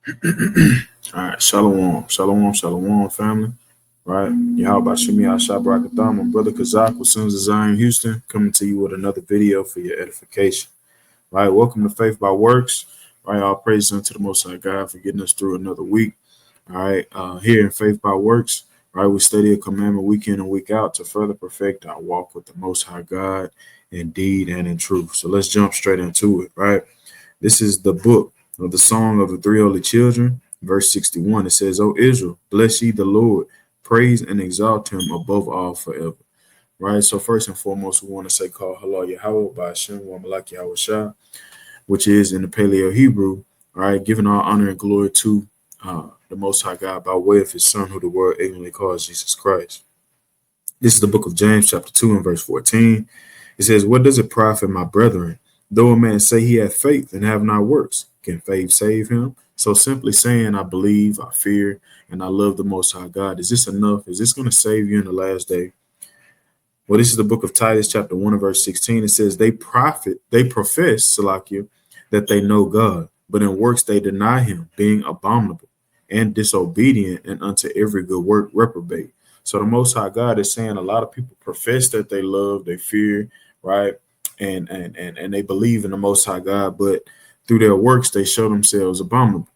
All right, shalom, shalom, shalom, family. Right, Yahweh Shemi Ashabrakatah, my brother Kazak with Sons of Zion Houston, coming to you with another video for your edification. Right, welcome to Faith by Works. Right, all praise unto the Most High God for getting us through another week. All right, here in Faith by Works, right, we study a commandment week in and week out to further perfect our walk with the Most High God in deed and in truth. So let's jump straight into it. Right, this is the book of the Song of the Three Holy Children, verse 61. It says, "O Israel, bless ye the Lord, praise and exalt him above all forever." Right. So first and foremost, we want to say call Halal Yahweh by Hashem wa Malak Yahweh Shah, which is in the Paleo Hebrew. All right, giving all honor and glory to the Most High God by way of his Son, who the world ignorantly calls Jesus Christ. This is the book of James, chapter 2, and verse 14. It says, "What does it profit, my brethren, though a man say he hath faith and have not works? Can faith save him?" So simply saying, I believe, I fear, and I love the Most High God. Is this enough? Is this going to save you in the last day? Well, this is the book of Titus, chapter 1, and verse 16. It says, they profess, Salakia, that they know God, but in works they deny him, being abominable and disobedient, and unto every good work reprobate. So the Most High God is saying a lot of people profess that they love, they fear, right? And they believe in the Most High God, but through their works they show themselves abominable.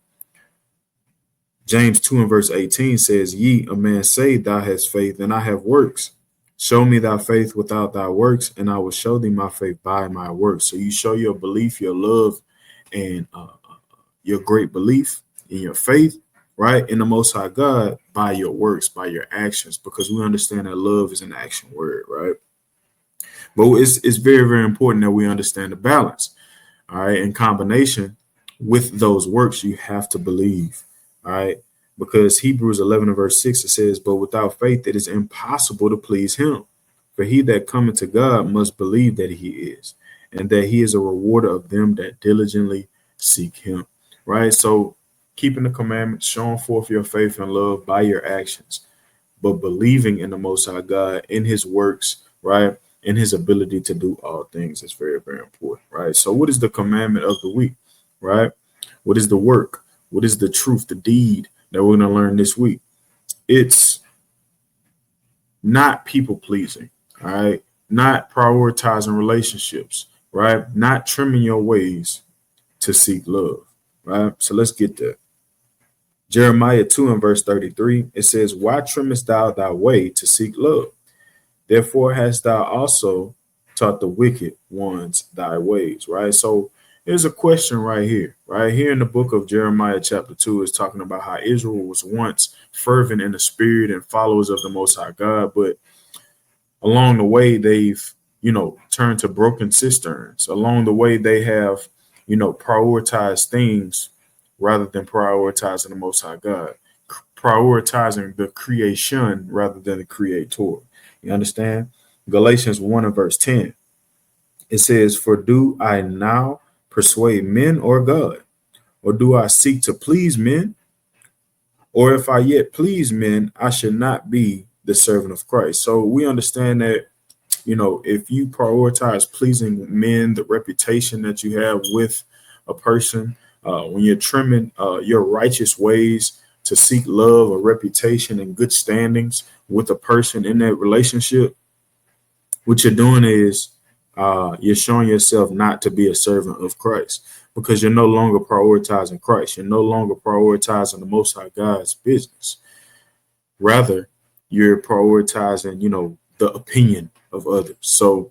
James 2 and verse 18 says, "Ye, a man say, thou hast faith, and I have works. Show me thy faith without thy works, and I will show thee my faith by my works." So you show your belief, your love, and your great belief in your faith, right, in the Most High God by your works, by your actions, because we understand that love is an action word, right? But it's very, very important that we understand the balance, all right? In combination with those works, you have to believe, all right? Because Hebrews 11 and verse 6, it says, "But without faith, it is impossible to please him. For he that cometh to God must believe that he is, and that he is a rewarder of them that diligently seek him." Right? So keeping the commandments, showing forth your faith and love by your actions, but believing in the Most High God, in his works, right? In his ability to do all things is very, very important, right? So what is the commandment of the week, right? What is the work? What is the truth, the deed that we're going to learn this week? It's not people pleasing, all right? Not prioritizing relationships, right? Not trimming your ways to seek love, right? So let's get there. Jeremiah 2 and verse 33, it says, "Why trimmest thou thy way to seek love? Therefore hast thou also taught the wicked ones thy ways," right? So there's a question right here. Right here in the book of Jeremiah, chapter 2, is talking about how Israel was once fervent in the spirit and followers of the Most High God, but along the way they've, turned to broken cisterns. Along the way they have, prioritized things rather than prioritizing the Most High God, prioritizing the creation rather than the creator. You understand? Galatians 1 and verse 10. It says, "For do I now persuade men or God? Or do I seek to please men? Or if I yet please men, I should not be the servant of Christ." So we understand that, if you prioritize pleasing men, the reputation that you have with a person, when you're trimming your righteous ways to seek love or reputation and good standings with a person in that relationship, what you're doing is you're showing yourself not to be a servant of Christ, because you're no longer prioritizing Christ. You're no longer prioritizing the Most High God's business. Rather, you're prioritizing, the opinion of others. So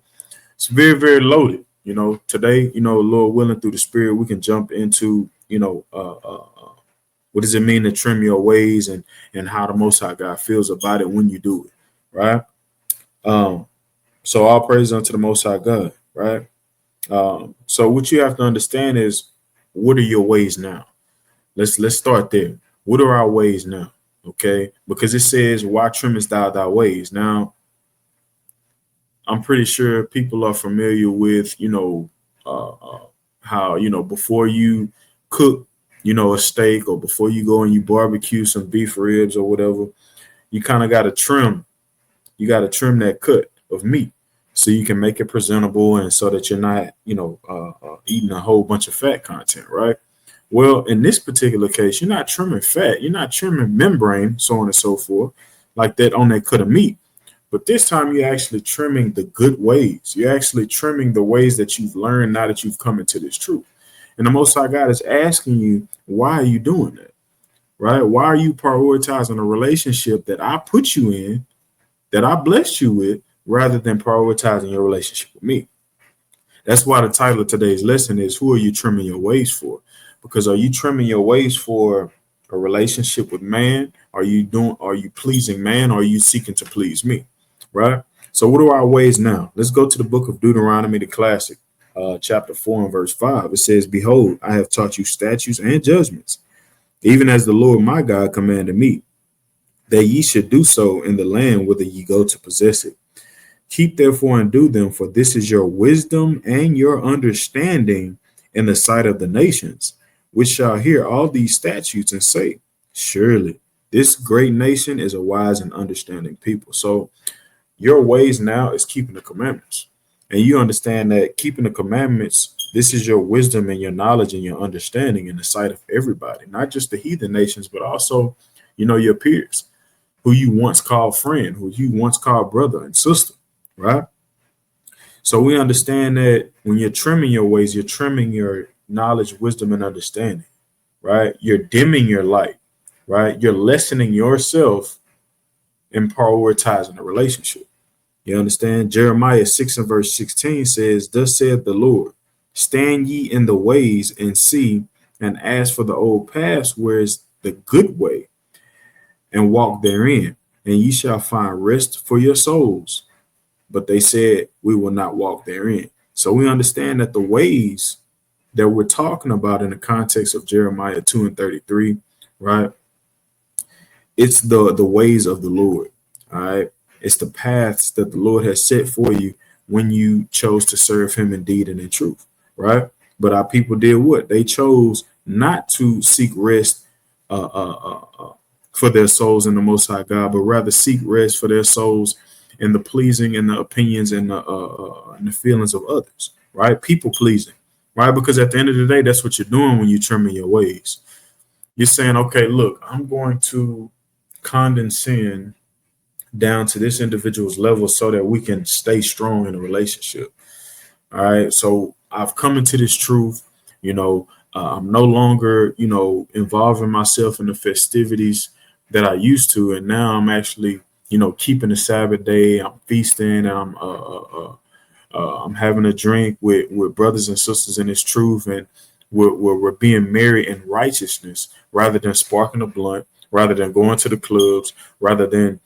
it's very, very loaded. Today, Lord willing, through the Spirit, we can jump into, what does it mean to trim your ways, and how the Most High God feels about it when you do it, right? So all praise unto the Most High God, right? So what you have to understand is, what are your ways now? Let's start there. What are our ways now? Okay, because it says, "Why trimmest thou thy ways?" Now, I'm pretty sure people are familiar with, how, before you cook, a steak, or before you go and you barbecue some beef ribs or whatever, you kind of got to trim. You got to trim that cut of meat so you can make it presentable, and so that you're not, eating a whole bunch of fat content, right? Well, in this particular case, you're not trimming fat, you're not trimming membrane, so on and so forth, like that on that cut of meat. But this time you're actually trimming the good ways. You're actually trimming the ways that you've learned now that you've come into this truth. And the Most High God is asking you, why are you doing that? Right? Why are you prioritizing a relationship that I put you in, that I blessed you with, rather than prioritizing your relationship with me? That's why the title of today's lesson is, who are you trimming your ways for? Because are you trimming your ways for a relationship with man? Are you pleasing man? Or are you seeking to please me? Right? So what are our ways now? Let's go to the book of Deuteronomy, the classic, chapter 4 and verse 5. It says, behold, I have taught you statutes and judgments, even as the Lord my God commanded me, that ye should do so in the land whither ye go to possess it. Keep therefore and do them, for this is your wisdom and your understanding in the sight of the nations, which shall hear all these statutes and say, surely this great nation is a wise and understanding people. So your ways now is keeping the commandments. And you understand that keeping the commandments, this is your wisdom and your knowledge and your understanding in the sight of everybody, not just the heathen nations, but also, your peers, who you once called friend, who you once called brother and sister, right? So we understand that when you're trimming your ways, you're trimming your knowledge, wisdom, and understanding, right? You're dimming your light, right? You're lessening yourself and prioritizing a relationship. You understand? Jeremiah 6 and verse 16 says, thus saith the Lord, stand ye in the ways and see, and ask for the old paths, where is the good way, and walk therein, and ye shall find rest for your souls. But they said, we will not walk therein. So we understand that the ways that we're talking about in the context of Jeremiah 2 and 33, right? It's the ways of the Lord, all right? It's the paths that the Lord has set for you when you chose to serve him in deed and in truth, right? But our people did what? They chose not to seek rest for their souls in the Most High God, but rather seek rest for their souls in the pleasing and the opinions and the feelings of others, right? People pleasing, right? Because at the end of the day, that's what you're doing when you're trimming your ways. You're saying, okay, look, I'm going to condescend down to this individual's level so that we can stay strong in a relationship. All right. So I've come into this truth, I'm no longer, involving myself in the festivities that I used to. And now I'm actually, keeping the Sabbath day. I'm feasting, and I'm having a drink with brothers and sisters in this truth. And we're being married in righteousness, rather than sparking a blunt, rather than going to the clubs, rather than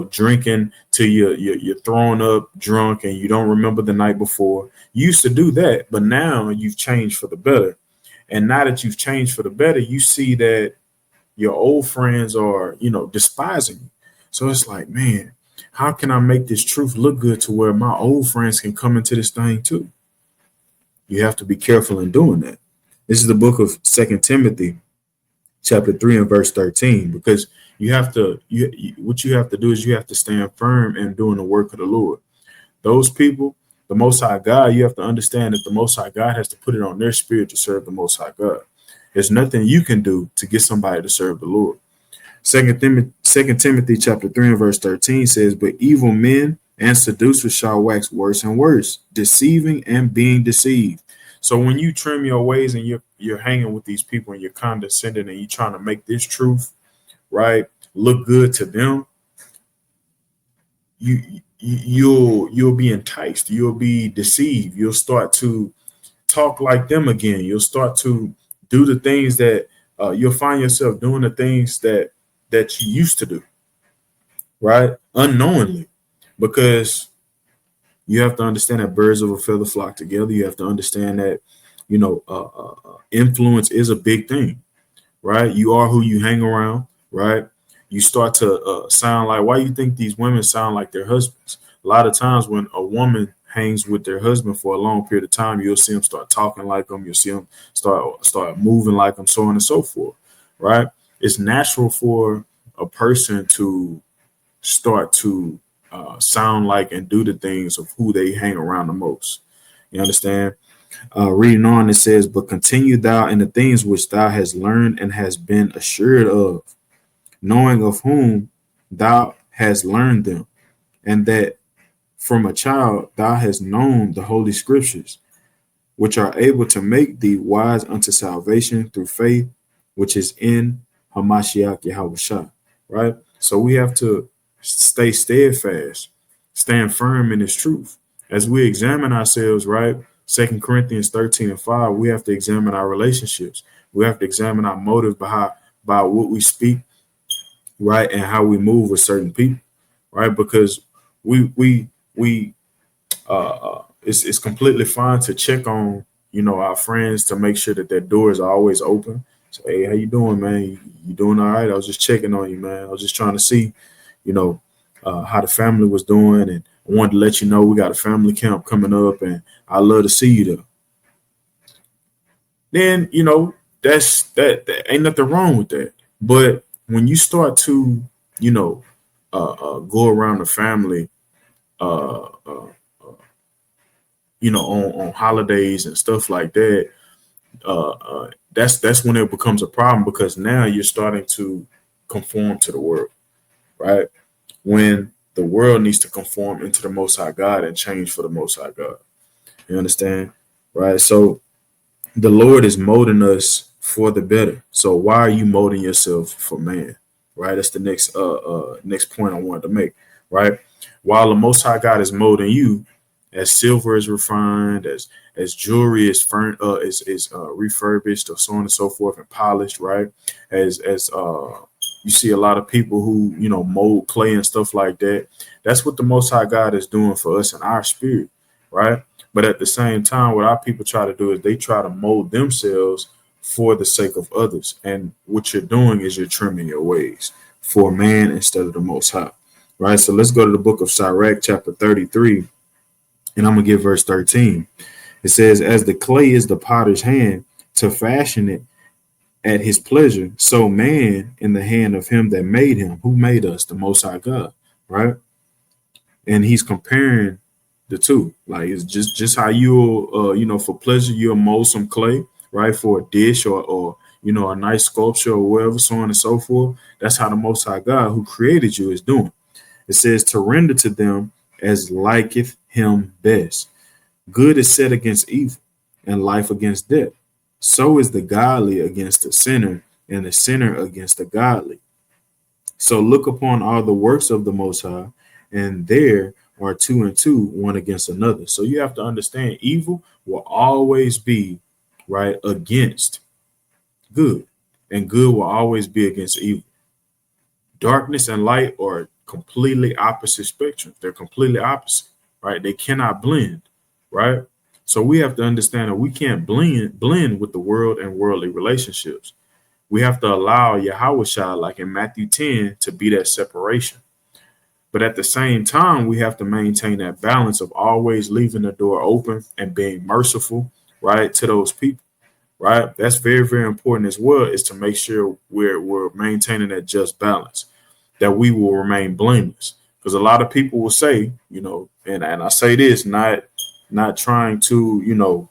drinking till you're throwing up drunk and you don't remember the night before. You used to do that, but now you've changed for the better. And now that you've changed for the better, you see that your old friends are, despising you. So it's like, man, how can I make this truth look good to where my old friends can come into this thing too? You have to be careful in doing that. This is the book of 2 Timothy, chapter 3 and verse 13, because what you have to do is you have to stand firm in doing the work of the Lord. Those people, the Most High God, you have to understand that the Most High God has to put it on their spirit to serve the Most High God. There's nothing you can do to get somebody to serve the Lord. 2 Timothy chapter 3 and verse 13 says, but evil men and seducers shall wax worse and worse, deceiving and being deceived. So when you trim your ways and you're hanging with these people and you're condescending and you're trying to make this truth, right, look good to them, you'll be enticed, you'll be deceived, you'll start to talk like them again, you'll start to do the things that you'll find yourself doing the things that you used to do, right, unknowingly, because you have to understand that birds of a feather flock together. You have to understand that influence is a big thing, right? You are who you hang around, right? You start to sound like, why you think these women sound like their husbands? A lot of times when a woman hangs with their husband for a long period of time, you'll see them start talking like them. You'll see them start moving like them, so on and so forth, right? It's natural for a person to start to sound like and do the things of who they hang around the most. You understand? Reading on, it says, "But continue thou in the things which thou hast learned and hast been assured of, knowing of whom thou hast learned them, and that from a child thou hast known the holy scriptures, which are able to make thee wise unto salvation through faith, which is in Hamashiach Yahushua." Right? So we have to stay steadfast, stand firm in this truth. As we examine ourselves, right? 2 Corinthians 13:5, we have to examine our relationships. We have to examine our motives by what we speak, right? And how we move with certain people, right? Because we it's completely fine to check on our friends to make sure that their doors are always open. So hey, how you doing, man? You doing all right? I was just checking on you, man. I was just trying to see, you know, how the family was doing, and I wanted to let you know we got a family camp coming up, and I love to see you there. Then that ain't nothing wrong with that. But when you start to you know go around the family, uh, uh, on holidays and stuff like that, that's when it becomes a problem, because now you're starting to conform to the world, right? When the world needs to conform into the Most High God and change for the Most High God. You understand, right? So the Lord is molding us for the better. So why are you molding yourself for man? Right? That's the next point I wanted to make. Right? While the Most High God is molding you, as silver is refined, as jewelry is refurbished, or so on and so forth, and polished. Right? As you see a lot of people who mold clay and stuff like that. That's what the Most High God is doing for us in our spirit. Right? But at the same time, what our people try to do is they try to mold themselves for the sake of others. And what you're doing is you're trimming your ways for man instead of the Most High. Right? So let's go to the book of Sirach, chapter 33, and I'm going to give verse 13. It says, "As the clay is the potter's hand to fashion it at his pleasure, so man in the hand of him that made him." Who made us? The Most High God. Right? And he's comparing the two. Like, it's just how you'll for pleasure you'll mold some clay, right, for a dish, or a nice sculpture or whatever, so on and so forth. That's how the Most High God who created you is doing. It says to render to them as liketh him best. Good is set against evil, and life against death. So is the godly against the sinner, and the sinner against the godly. So look upon all the works of the Most High, and there are two and two, one against another. So you have to understand, evil will always be right against good, and good will always be against evil. Darkness and light are completely opposite spectrums. They're completely opposite, right? They cannot blend, right? So we have to understand that we can't blend with the world and worldly relationships. We have to allow Yahweh, like in Matthew 10, to be that separation. But at the same time, we have to maintain that balance of always leaving the door open and being merciful, right, to those people, right? That's very, very important as well, is to make sure we're maintaining that just balance, that we will remain blameless. Because a lot of people will say, and I say this, not trying to,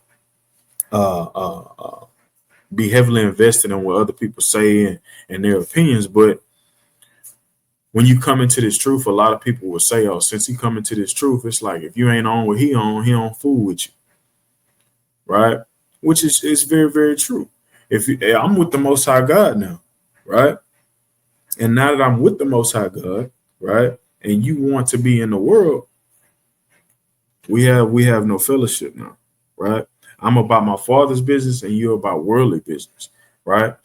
be heavily invested in what other people say and their opinions, but when you come into this truth, a lot of people will say, "Oh, since he come into this truth, it's like if you ain't on what he on fool with you," right? Which is very, very true. I'm with the Most High God now, right? And now that I'm with the Most High God, right, and you want to be in the world, we have no fellowship now, right? I'm about my Father's business, and you're about worldly business, right?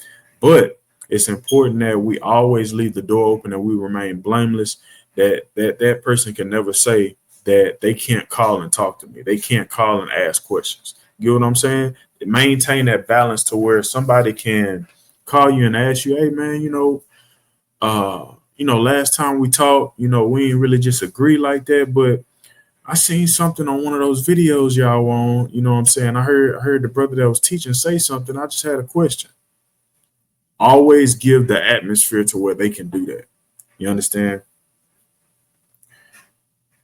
But it's important that we always leave the door open and we remain blameless. That person can never say that they can't call and talk to me. They can't call and ask questions. You know what I'm saying? Maintain that balance to where somebody can call you and ask you, "Hey, man, last time we talked, we ain't really just agree like that, but I seen something on one of those videos y'all on, you know what I'm saying? I heard the brother that was teaching say something. I just had a question." Always give the atmosphere to where they can do that. You understand?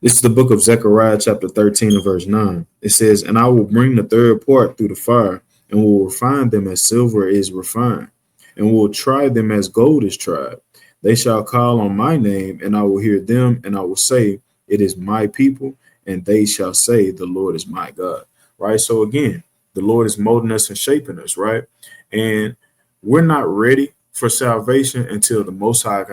It's the book of Zechariah, chapter 13, and verse 9. It says, "And I will bring the third part through the fire, and will refine them as silver is refined, and will try them as gold is tried. They shall call on my name, and I will hear them, and I will say, it is my people, and they shall say, the Lord is my God." Right? So again, the Lord is molding us and shaping us, right? And we're not ready for salvation until the Most High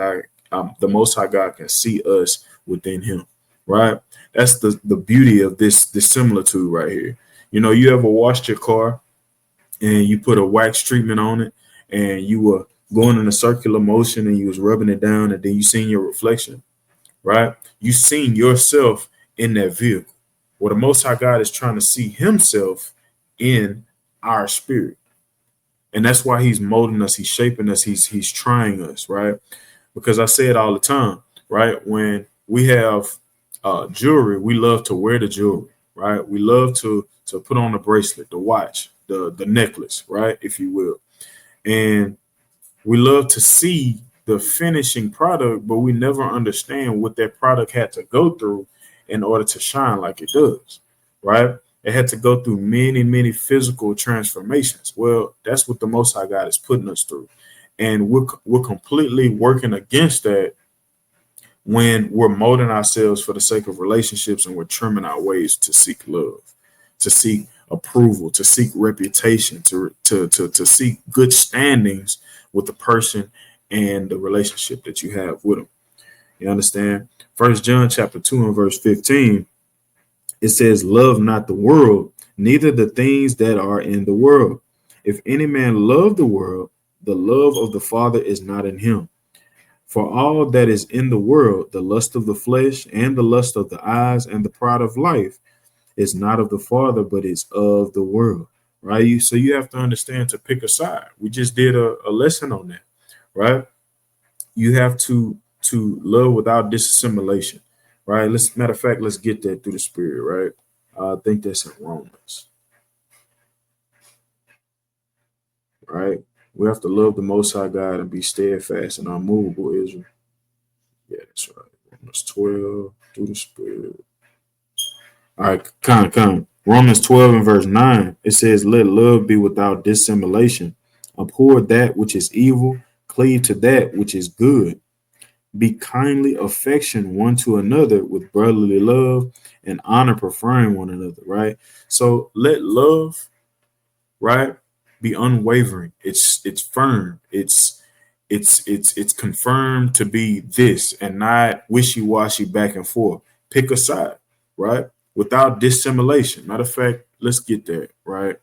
God can see us within Him, right? That's the beauty of this similitude right here. You ever washed your car and you put a wax treatment on it, and you were going in a circular motion and you was rubbing it down, and then you seen your reflection, right? You seen yourself in that vehicle. Well, the Most High God is trying to see Himself in our spirit. And that's why He's molding us, He's shaping us, He's trying us, right? Because I say it all the time, right? When we have jewelry, we love to wear the jewelry, right? We love to put on the bracelet, the watch, the necklace, right? If you will. And we love to see the finishing product, but we never understand what that product had to go through in order to shine like it does, right? It had to go through many, many physical transformations. Well, that's what the Most High God is putting us through. And we're completely working against that when we're molding ourselves for the sake of relationships, and we're trimming our ways to seek love, to seek approval, to seek reputation, to seek good standings with the person and the relationship that you have with them. You understand? First John chapter 2 and verse 15, it says, "Love not the world, neither the things that are in the world. If any man love the world, the love of the Father is not in him. For all that is in the world, the lust of the flesh and the lust of the eyes and the pride of life, is not of the Father, but is of the world." Right? So you have to understand to pick a side. We just did a lesson on that, right? You have to love without dissimulation, right? Matter of fact, let's get that through the Spirit, right? I think that's in Romans, right? We have to love the Most High God and be steadfast and unmovable, Israel. Yeah, that's right. Romans 12 through the Spirit. All right, come. Romans 12 and verse 9, it says, "Let love be without dissimulation. Abhor that which is evil, cleave to that which is good. Be kindly affection one to another with brotherly love and honor, preferring one another," right? So let love, right, be unwavering. It's firm. It's confirmed to be this and not wishy-washy back and forth. Pick a side, right? Without dissimulation. Matter of fact, let's get there, right?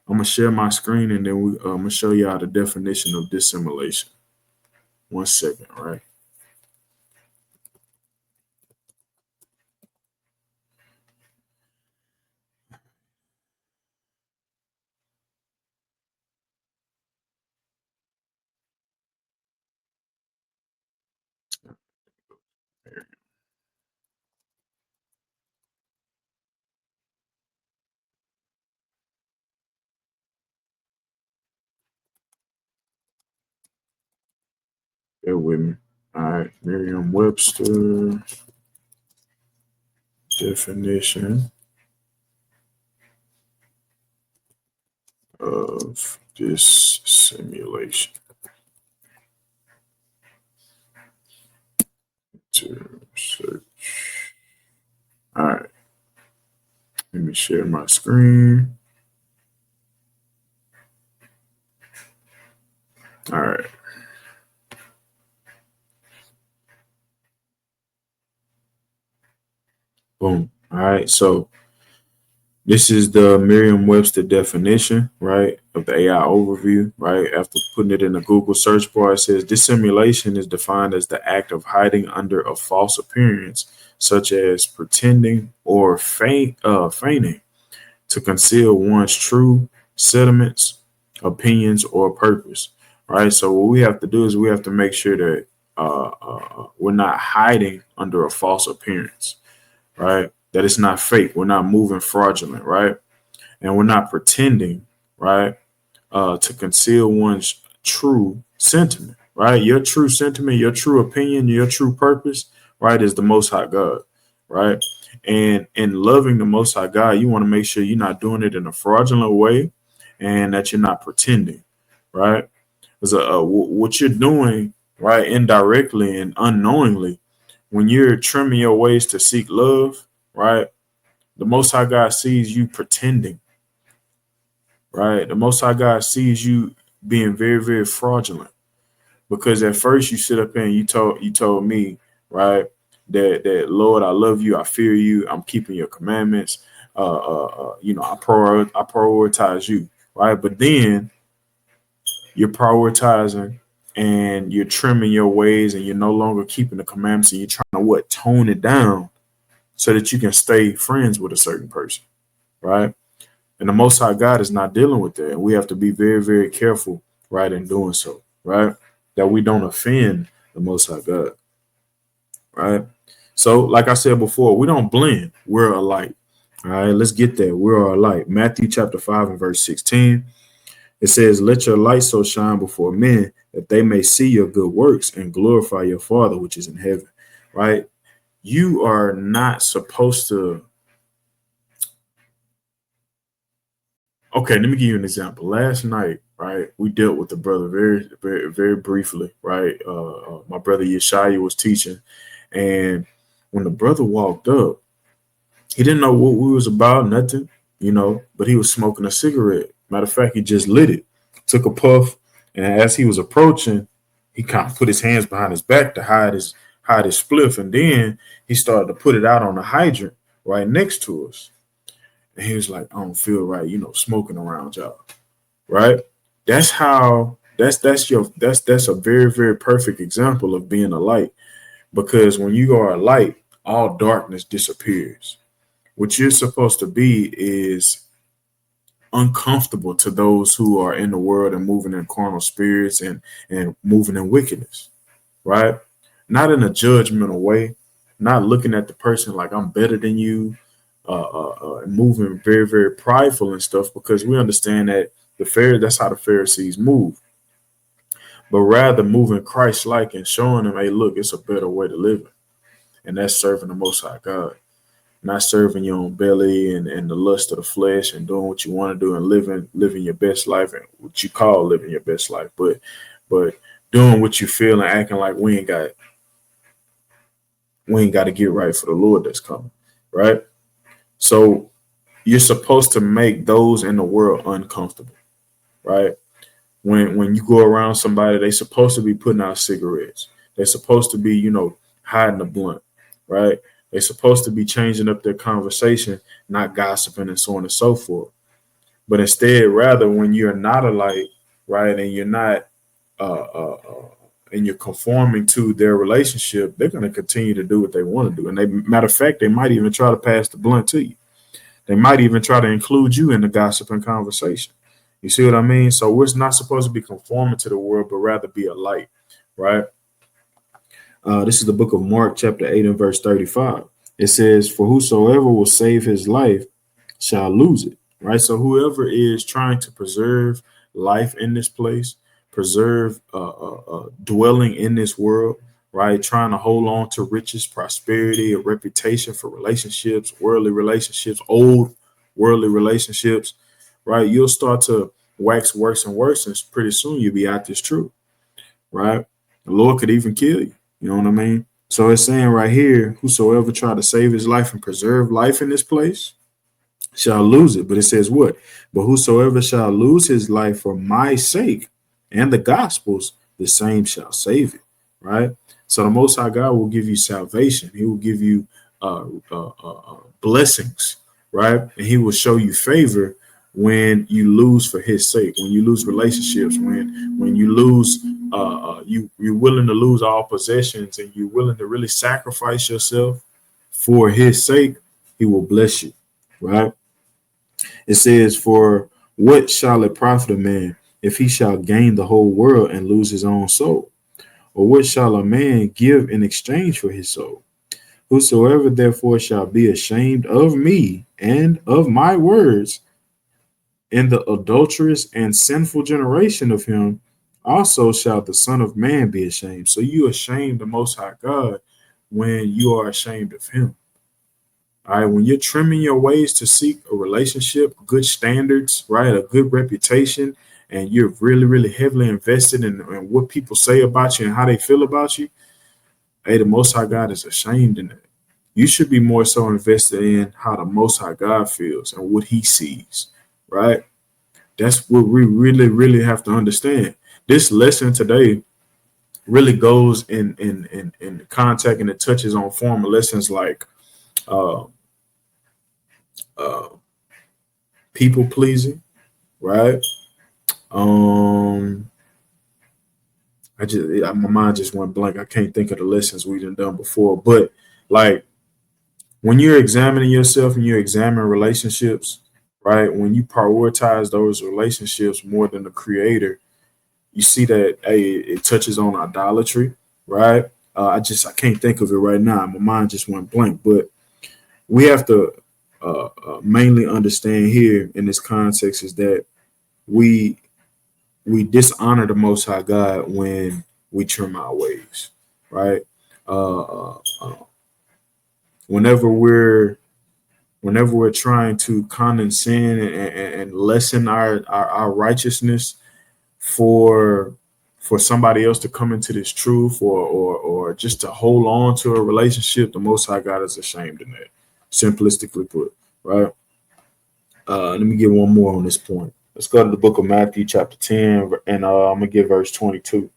I'm gonna share my screen, and then I'm gonna show y'all the definition of dissimulation. 1 second, right? Bear with me. All right, Merriam-Webster definition of dissimulation. To search. All right, let me share my screen. All right. Boom. All right. So this is the Merriam-Webster definition, right, of the AI overview, right? After putting it in the Google search bar, it says dissimulation is defined as the act of hiding under a false appearance, such as pretending or feigning to conceal one's true sentiments, opinions, or purpose, right? So what we have to do is we have to make sure that we're not hiding under a false appearance, right? That it's not fake. We're not moving fraudulent, right? And we're not pretending, right? To conceal one's true sentiment, right? Your true sentiment, your true opinion, your true purpose, right, is the Most High God. right? And in loving the Most High God, you want to make sure you're not doing it in a fraudulent way, and that you're not pretending, right? Because what you're doing, right, indirectly and unknowingly, when you're trimming your ways to seek love, right, the Most High God sees you pretending, right? The Most High God sees you being very, very fraudulent. Because at first you sit up here and you told me, right, that Lord, I love you, I fear you, I'm keeping your commandments, I prioritize you, right? But then you're prioritizing and you're trimming your ways and you're no longer keeping the commandments and you're trying to tone it down so that you can stay friends with a certain person, right? And the Most High God is not dealing with that. And we have to be very, very careful, right, in doing so, right? That we don't offend the Most High God, right? So, like I said before, we don't blend. We're alike. All right, let's get there. We're alike. Matthew chapter 5 and verse 16. It says, let your light so shine before men that they may see your good works and glorify your Father which is in heaven, right? You are not supposed to. Okay, let me give you an example. Last night, right, we dealt with the brother very, very, very briefly, right? My brother Yeshaya was teaching, and when the brother walked up, he didn't know what we was about, nothing, but he was smoking a cigarette. Matter of fact, he just lit it, took a puff, and as he was approaching, he kind of put his hands behind his back to hide his spliff, and then he started to put it out on the hydrant right next to us. And he was like, I don't feel right, smoking around y'all. Right? That's how that's a very, very perfect example of being a light. Because when you are a light, all darkness disappears. What you're supposed to be is uncomfortable to those who are in the world and moving in carnal spirits and moving in wickedness, right? Not in a judgmental way, not looking at the person like I'm better than you, moving very, very prideful and stuff, because we understand that that's how the Pharisees move, but rather moving Christ-like and showing them, hey, look, it's a better way to live it. And that's serving the Most High God, not serving your own belly and the lust of the flesh and doing what you want to do and living your best life and what you call living your best life, but doing what you feel and acting like we ain't got to get right for the Lord that's coming, right? So you're supposed to make those in the world uncomfortable, right? When you go around somebody, they're supposed to be putting out cigarettes. They're supposed to be, hiding a blunt, right? They're supposed to be changing up their conversation, not gossiping and so on and so forth. But instead, rather, when you're not a light, right, and you're not, and you're conforming to their relationship, they're going to continue to do what they want to do. And matter of fact, they might even try to pass the blunt to you. They might even try to include you in the gossiping conversation. You see what I mean? So we're not supposed to be conforming to the world, but rather be a light, right? This is the book of Mark, chapter 8 and verse 35. It says, for whosoever will save his life shall lose it, right? So whoever is trying to preserve life in this place, preserve dwelling in this world, right? Trying to hold on to riches, prosperity, a reputation for relationships, worldly relationships, old worldly relationships, right? You'll start to wax worse and worse, and pretty soon you'll be out this truth, right? The Lord could even kill you. You know what I mean? So it's saying right here, whosoever try to save his life and preserve life in this place shall lose it. But it says what? But whosoever shall lose his life for my sake and the gospel's, the same shall save it, right? So the Most High God will give you salvation. He will give you blessings, right? And he will show you favor when you lose for his sake, when you lose relationships, when you lose, you're willing to lose all possessions and you're willing to really sacrifice yourself for his sake, he will bless you, right? It says, for what shall it profit a man if he shall gain the whole world and lose his own soul? Or what shall a man give in exchange for his soul? Whosoever therefore shall be ashamed of me and of my words in the adulterous and sinful generation of him, also shall the Son of Man be ashamed. So you ashamed the Most High God when you are ashamed of him, All right, when you're trimming your ways to seek a relationship, good standards, right, a good reputation, and you're really, really heavily invested in what people say about you and how they feel about you, hey, the Most High God is ashamed in that. You should be more so invested in how the Most High God feels and what He sees, right? That's what we really, really have to understand. This lesson today really goes in contact and it touches on former lessons like uh, uh, people pleasing, right? Um, my mind just went blank. I can't think of the lessons we done before, but like when you're examining yourself and you're examining relationships, right? When you prioritize those relationships more than the creator, you see that hey, it touches on idolatry, right? I can't think of it right now. My mind just went blank. But we have to mainly understand here in this context is that we we dishonor the Most High God when we trim our ways, right? Uh, whenever we're trying to condescend and lessen our righteousness for somebody else to come into this truth or just to hold on to a relationship, the Most High God is ashamed in that. Simplistically put, right? Let me get one more on this point. Let's go to the book of Matthew, chapter 10, and I'm gonna get verse 22.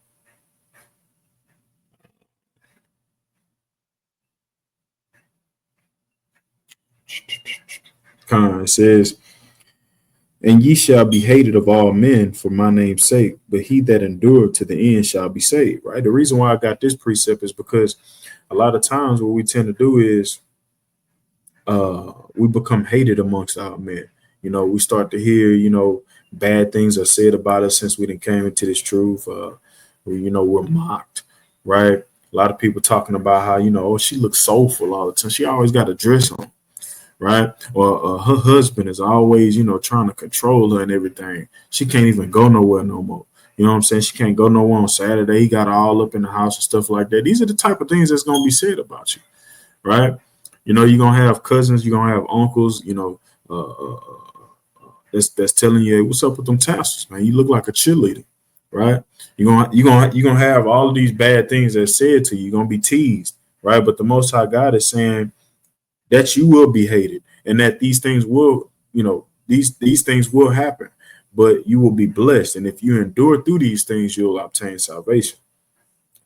It says, "And ye shall be hated of all men for my name's sake, but he that endureth to the end shall be saved." Right. The reason why I got this precept is because a lot of times what we tend to do is we become hated amongst our men. We start to hear, bad things are said about us since we done came into this truth. We're mocked, right? A lot of people talking about how, oh, she looks soulful all the time. She always got a dress on, right? Or her husband is always, trying to control her and everything. She can't even go nowhere no more. You know what I'm saying? She can't go nowhere on Saturday. He got her all up in the house and stuff like that. These are the type of things that's going to be said about you, right? You're gonna have cousins, you're gonna have uncles, that's telling you, hey, what's up with them tassels, man? You look like a cheerleader, right? You're gonna have all of these bad things that's said to you. You're gonna be teased, right? But the Most High God is saying that you will be hated, and that these things will, these things will happen, but you will be blessed, and if you endure through these things, you'll obtain salvation.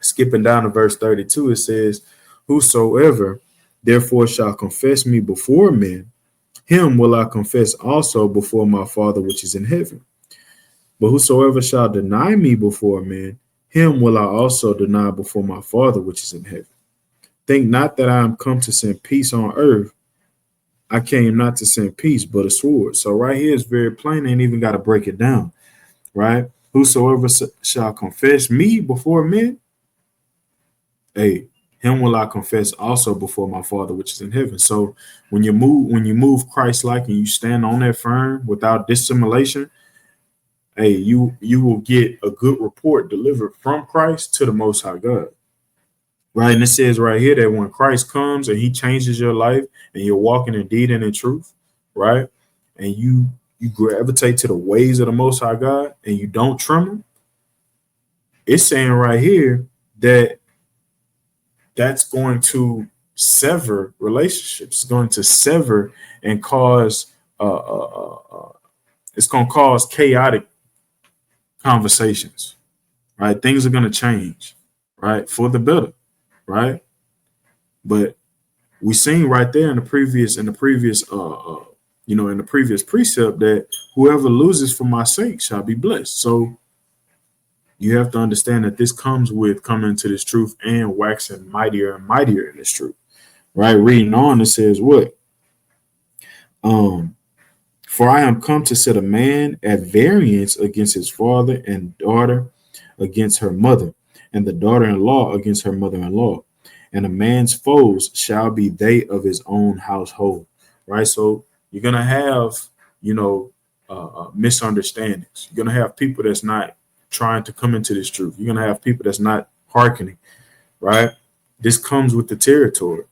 Skipping down to verse 32, it says, "Whosoever therefore shall confess me before men, him will I confess also before my Father which is in heaven. But whosoever shall deny me before men, him will I also deny before my Father which is in heaven. Think not that I am come to send peace on earth. I came not to send peace, but a sword." So right here is very plain. Ain't even got to break it down, right? Whosoever shall confess me before men, hey, him will I confess also before my Father which is in heaven. So when you move Christ-like and you stand on that firm without dissimulation, hey, you will get a good report delivered from Christ to the Most High God. Right. And it says right here that when Christ comes and he changes your life and you're walking in deed and in truth, right? And you gravitate to the ways of the Most High God and you don't tremble, it's saying right here that that's going to sever relationships. It's going to sever and cause it's going to cause chaotic conversations, right? Things are going to change, right, for the better, right? But we seen right there in the previous in the previous precept that whoever loses for my sake shall be blessed. So you have to understand that this comes with coming to this truth and waxing mightier and mightier in this truth. Right, reading on, it says what? For I am come to set a man at variance against his father, and daughter against her mother, and the daughter-in-law against her mother-in-law. And a man's foes shall be they of his own household. Right, so you're gonna have, misunderstandings. You're gonna have people that's not trying to come into this truth. You're gonna have people that's not hearkening. Right, this comes with the territory.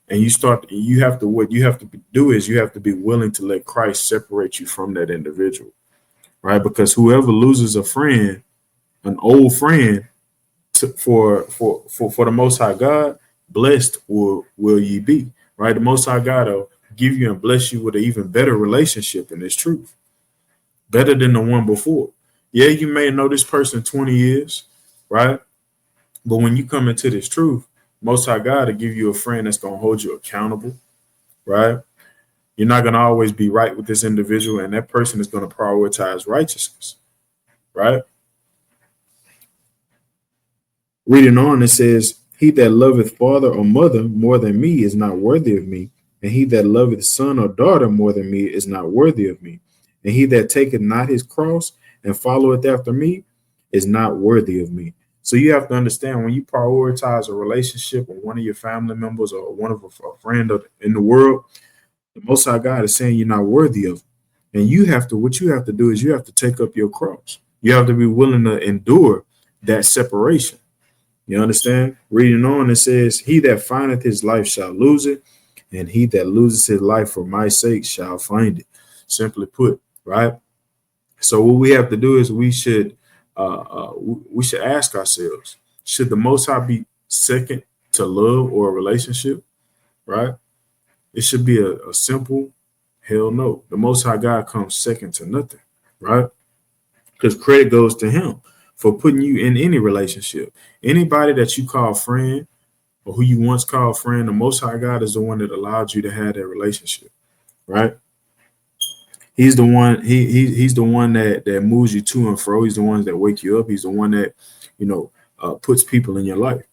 And you have to, what you have to do is you have to be willing to let Christ separate you from that individual, right? Because whoever loses a friend, an old friend, for the Most High God, blessed will ye be, right? The Most High God will give you and bless you with an even better relationship in this truth, better than the one before. Yeah, you may know this person 20 years, right? But when you come into this truth, Most High God will give you a friend that's going to hold you accountable, right? You're not going to always be right with this individual, and that person is going to prioritize righteousness, right? Reading on, it says, he that loveth father or mother more than me is not worthy of me, and he that loveth son or daughter more than me is not worthy of me, and he that taketh not his cross and followeth after me is not worthy of me. So you have to understand, when you prioritize a relationship with one of your family members or one of a friend in the world, the Most High God is saying you're not worthy of it. And what you have to do is you have to take up your cross. You have to be willing to endure that separation. You understand? Reading on, it says, he that findeth his life shall lose it, and he that loses his life for my sake shall find it. Simply put, right? So what we have to do is we should ask ourselves, should the Most High be second to love or a relationship, right? It should be a simple hell no. The Most High God comes second to nothing, right? Because credit goes to him for putting you in any relationship. Anybody that you call friend or who you once called friend, the Most High God is the one that allowed you to have that relationship, right? He's the one. He's the one that moves you to and fro. He's the one that wake you up. He's the one that puts people in your life.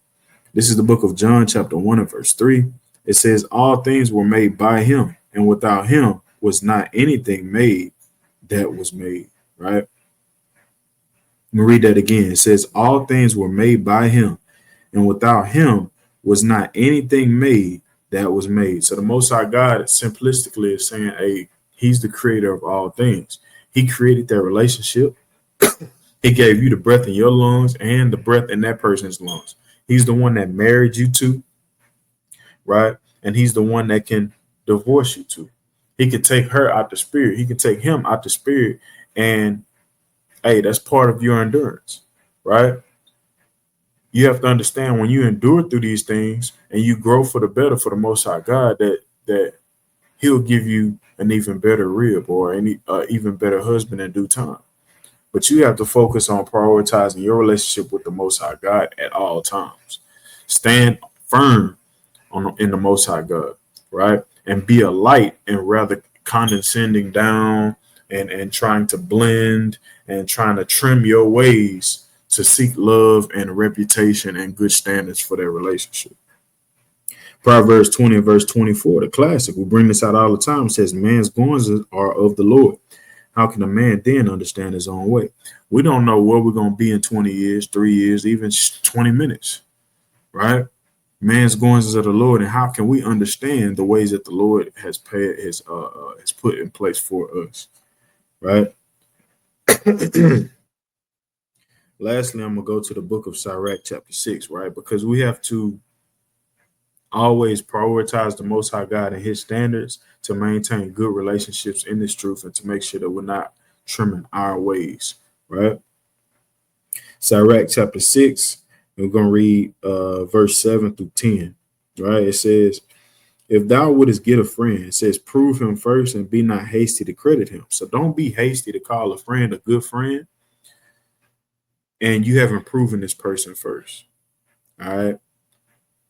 This is the book of John, chapter 1 and verse 3. It says, all things were made by him, and without him was not anything made that was made, right? Let me read that again. It says, all things were made by him, and without him was not anything made that was made. So the Most High God simplistically is saying, hey, he's the creator of all things. He created that relationship. He gave you the breath in your lungs and the breath in that person's lungs. He's the one that married you to, right? And he's the one that can divorce you to. He can take her out the spirit. He can take him out the spirit. And hey, that's part of your endurance, right? You have to understand, when you endure through these things and you grow for the better for the Most High God, that he'll give you an even better rib or any even better husband in due time. But you have to focus on prioritizing your relationship with the Most High God at all times. Stand firm in the Most High God, right? And be a light and rather condescending down and trying to blend and trying to trim your ways to seek love and reputation and good standards for their relationship. Proverbs 20 and verse 24, the classic, we bring this out all the time. It says, man's goings are of the Lord. How can a man then understand his own way? We don't know where we're going to be in 20 years, 3 years, even 20 minutes, right? Man's goings is of the Lord, and how can we understand the ways that the Lord has put in place for us, right? Lastly, I'm gonna go to the book of Sirach, chapter 6, right? Because we have to always prioritize the Most High God and his standards to maintain good relationships in this truth and to make sure that we're not trimming our ways, right? Sirach, chapter 6, we're going to read verse 7 through 10, right? It says, if thou wouldest get a friend, it says, prove him first and be not hasty to credit him. So don't be hasty to call a friend a good friend, and you haven't proven this person first, all right?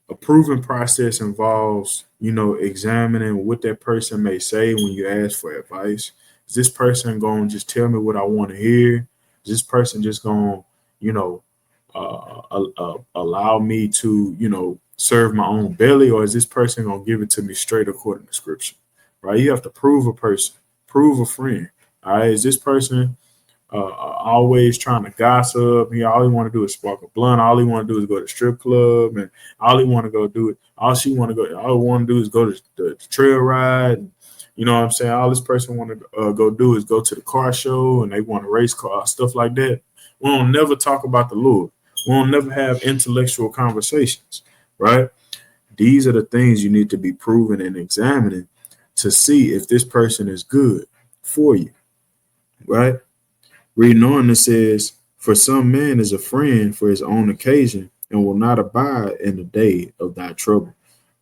A proven process involves, examining what that person may say when you ask for advice. Is this person going to just tell me what I want to hear? Is this person just going to, allow me to, serve my own belly? Or is this person going to give it to me straight according to scripture, right? You have to prove a person, prove a friend. All right. Is this person always trying to gossip? All he want to do is spark a blunt. All he want to do is go to strip club, and all he want to go do it. All he want to do is go to the trail ride. And, you know what I'm saying? All this person want to go do is go to the car show, and they want to race car, stuff like that. We don't never talk about the Lord. We don't never have intellectual conversations, right? These are the things you need to be proving and examining to see if this person is good for you, right? Reading on, it says, for some man is a friend for his own occasion and will not abide in the day of thy trouble,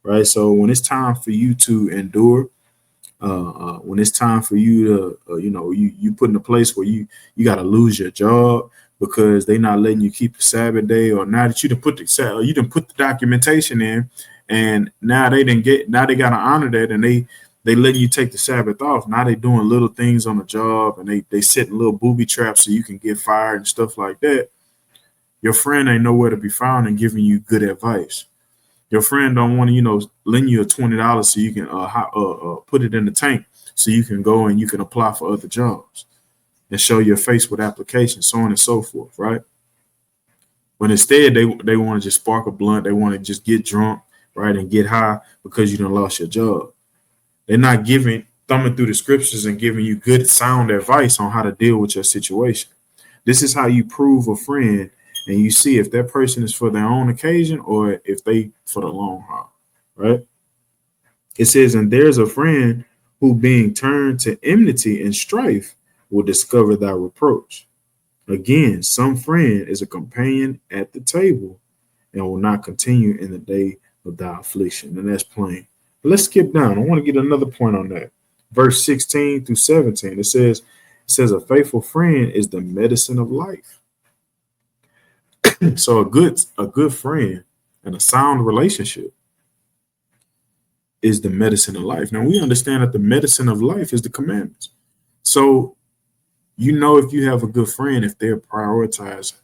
right? So when it's time for you to endure, when it's time for you to, you put in a place where you got to lose your job because they're not letting you keep the Sabbath day, or now that you didn't put the documentation in, and now they got to honor that, and they letting you take the Sabbath off. Now they doing little things on the job, and they setting little booby traps so you can get fired and stuff like that. Your friend ain't nowhere to be found and giving you good advice. Your friend don't want to, lend you a $20 so you can put it in the tank so you can go and you can apply for other jobs and show your face with applications, so on and so forth, right? But instead, they want to just spark a blunt. They want to just get drunk, right, and get high because you done lost your job. They're not thumbing through the scriptures and giving you good sound advice on how to deal with your situation. This is how you prove a friend, and you see if that person is for their own occasion or if they for the long haul, right? It says, and there's a friend who being turned to enmity and strife will discover thy reproach. Again, some friend is a companion at the table and will not continue in the day of thy affliction. And that's plain. But let's skip down. I want to get another point on that. Verse 16 through 17. It says a faithful friend is the medicine of life. So a good friend and a sound relationship is the medicine of life. Now we understand that the medicine of life is the commandments. So if you have a good friend, if they're prioritizing,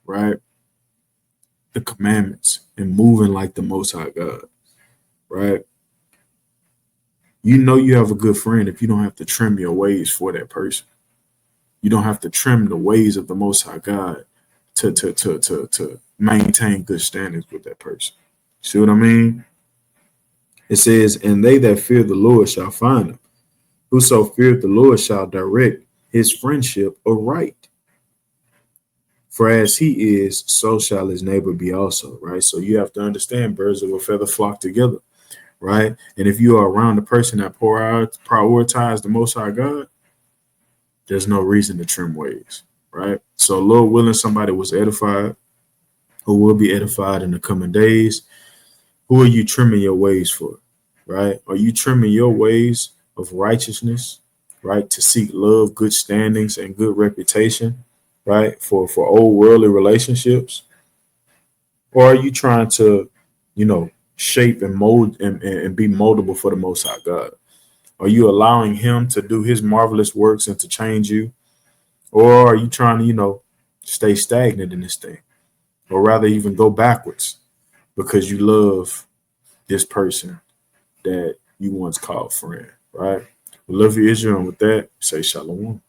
right, the commandments and moving like the Most High God, right? You have a good friend if you don't have to trim your ways for that person. You don't have to trim the ways of the Most High God to maintain good standards with that person. See what I mean? It says, and they that fear the Lord shall find him. Whoso feareth the Lord shall direct his friendship aright. For as he is, so shall his neighbor be also, right? So you have to understand, birds of a feather flock together, right? And if you are around a person that prioritize the Most High God, there's no reason to trim ways, right? So Lord willing, somebody was edified who will be edified in the coming days. Who are you trimming your ways for, right? Are you trimming your ways of righteousness, right, to seek love, good standings, and good reputation, right, for old worldly relationships? Or are you trying to, shape and mold and be moldable for the Most High God? Are you allowing him to do his marvelous works and to change you? Or are you trying to, stay stagnant in this thing? Or rather even go backwards because you love this person that you once called friend, right? We love you, Israel. And with that, say shalom.